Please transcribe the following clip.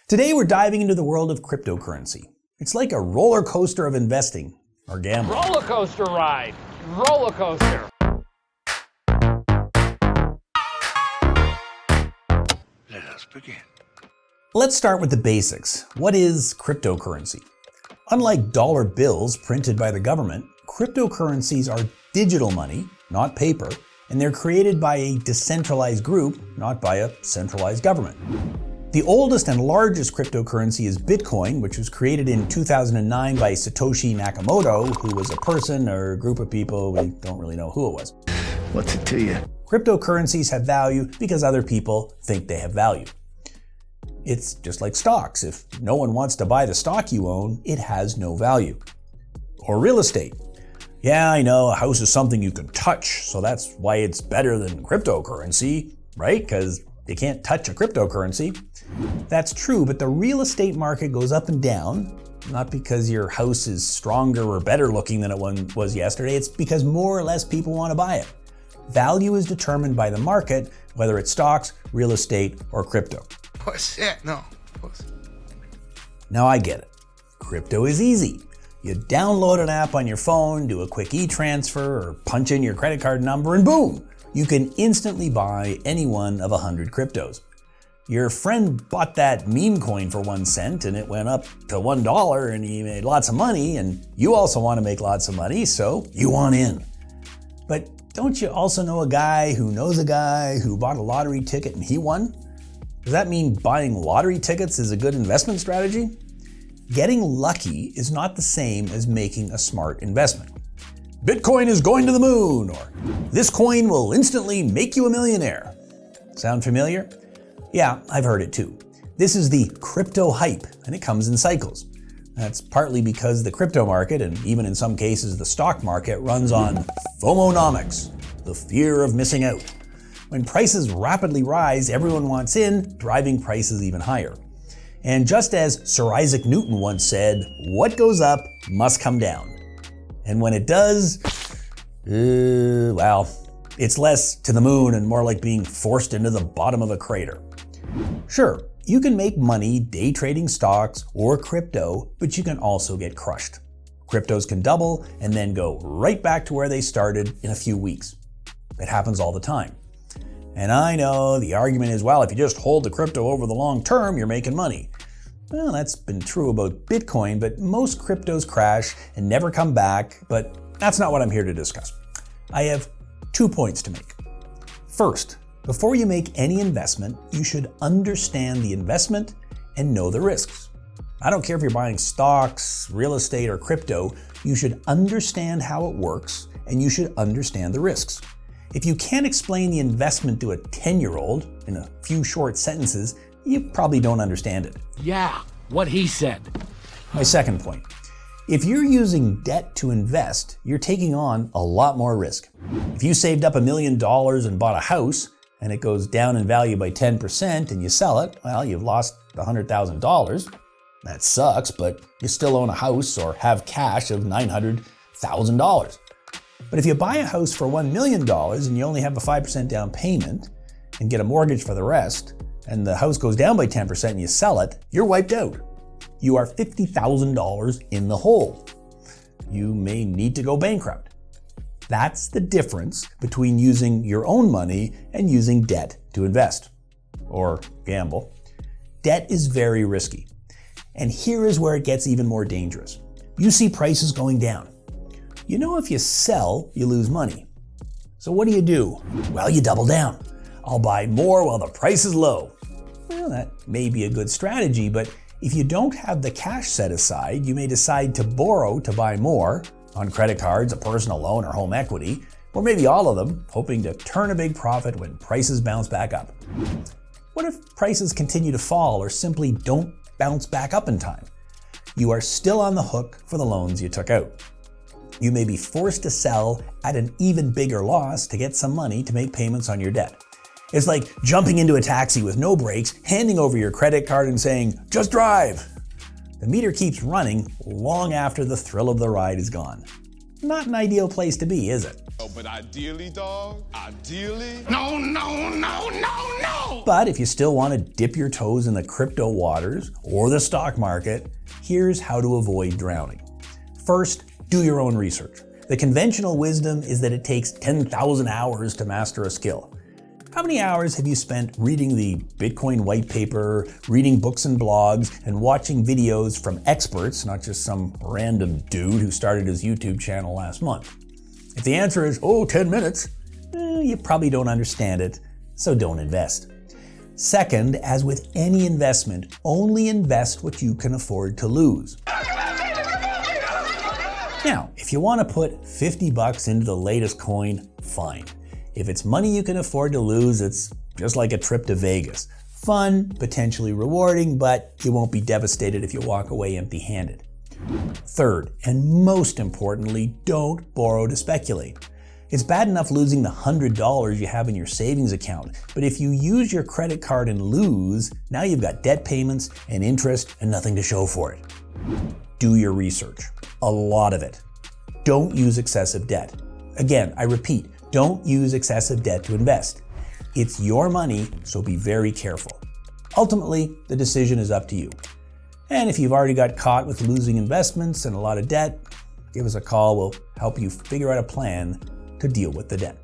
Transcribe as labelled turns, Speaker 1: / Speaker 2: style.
Speaker 1: Today we're diving into the world of cryptocurrency. It's like a roller coaster of investing or gambling.
Speaker 2: Roller coaster ride. Roller coaster.
Speaker 3: Let us begin.
Speaker 1: Let's start with the basics. What is cryptocurrency? Unlike dollar bills printed by the government, cryptocurrencies are digital money, not paper, and they're created by a decentralized group, not by a centralized government. The oldest and largest cryptocurrency is Bitcoin, which was created in 2009 by Satoshi Nakamoto, who was a person or a group of people, we don't really know who it was.
Speaker 3: What's it to you?
Speaker 1: Cryptocurrencies have value because other people think they have value. It's just like stocks. If no one wants to buy the stock you own, it has no value. Or real estate. Yeah, I know, a house is something you can touch, so that's why it's better than cryptocurrency, right? Because you can't touch a cryptocurrency. That's true, but the real estate market goes up and down, not because your house is stronger or better looking than it was yesterday, it's because more or less people want to buy it. Value is determined by the market, whether it's stocks, real estate, or crypto.
Speaker 3: What's that? No.
Speaker 1: Now I get it. Crypto is easy. You download an app on your phone, do a quick e-transfer, or punch in your credit card number, and boom! You can instantly buy any one of 100 cryptos. Your friend bought that meme coin for 1 cent and it went up to $1 and he made lots of money, and you also want to make lots of money, so you want in. But don't you also know a guy who knows a guy who bought a lottery ticket and he won? Does that mean buying lottery tickets is a good investment strategy? Getting lucky is not the same as making a smart investment. Bitcoin is going to the moon, or this coin will instantly make you a millionaire. Sound familiar? Yeah, I've heard it too. This is the crypto hype, and it comes in cycles. That's partly because the crypto market, and even in some cases the stock market, runs on FOMOnomics, the fear of missing out. When prices rapidly rise, everyone wants in, driving prices even higher. And just as Sir Isaac Newton once said, what goes up must come down. And when it does, well, it's less to the moon and more like being forced into the bottom of a crater. Sure, you can make money day trading stocks or crypto, but you can also get crushed. Cryptos can double and then go right back to where they started in a few weeks. It happens all the time. And I know the argument is, well, if you just hold the crypto over the long term, you're making money. Well, that's been true about Bitcoin, but most cryptos crash and never come back, but that's not what I'm here to discuss. I have 2 points to make. First, before you make any investment, you should understand the investment and know the risks. I don't care if you're buying stocks, real estate, or crypto, you should understand how it works and you should understand the risks. If you can't explain the investment to a 10-year-old in a few short sentences, you probably don't understand it.
Speaker 2: Yeah, what he said.
Speaker 1: My second point. If you're using debt to invest, you're taking on a lot more risk. If you saved up $1 million and bought a house, and it goes down in value by 10% and you sell it, well, you've lost $100,000. That sucks, but you still own a house or have cash of $900,000. But if you buy a house for $1 million and you only have a 5% down payment and get a mortgage for the rest, and the house goes down by 10% and you sell it, you're wiped out. You are $50,000 in the hole. You may need to go bankrupt. That's the difference between using your own money and using debt to invest or gamble. Debt is very risky. And here is where it gets even more dangerous. You see prices going down. You know if you sell, you lose money. So what do? Well, you double down. I'll buy more while the price is low. Well, that may be a good strategy, but if you don't have the cash set aside, you may decide to borrow to buy more on credit cards, a personal loan, or home equity, or maybe all of them, hoping to turn a big profit when prices bounce back up. What if prices continue to fall or simply don't bounce back up in time? You are still on the hook for the loans you took out. You may be forced to sell at an even bigger loss to get some money to make payments on your debt. It's like jumping into a taxi with no brakes, handing over your credit card and saying, just drive. The meter keeps running long after the thrill of the ride is gone. Not an ideal place to be, is it?
Speaker 4: Oh, but ideally, dog, ideally.
Speaker 3: No, no, no, no, no!
Speaker 1: But if you still want to dip your toes in the crypto waters or the stock market, here's how to avoid drowning. First, do your own research. The conventional wisdom is that it takes 10,000 hours to master a skill. How many hours have you spent reading the Bitcoin white paper, reading books and blogs, and watching videos from experts, not just some random dude who started his YouTube channel last month? If the answer is, 10 minutes, you probably don't understand it, so don't invest. Second, as with any investment, only invest what you can afford to lose. Now, if you want to put $50 into the latest coin, fine. If it's money you can afford to lose, it's just like a trip to Vegas. Fun, potentially rewarding, but you won't be devastated if you walk away empty-handed. Third, and most importantly, don't borrow to speculate. It's bad enough losing the $100 you have in your savings account, but if you use your credit card and lose, now you've got debt payments and interest and nothing to show for it. Do your research. A lot of it. Don't use excessive debt. Again, I repeat, don't use excessive debt to invest. It's your money, so be very careful. Ultimately, the decision is up to you. And if you've already got caught with losing investments and a lot of debt, give us a call. We'll help you figure out a plan to deal with the debt.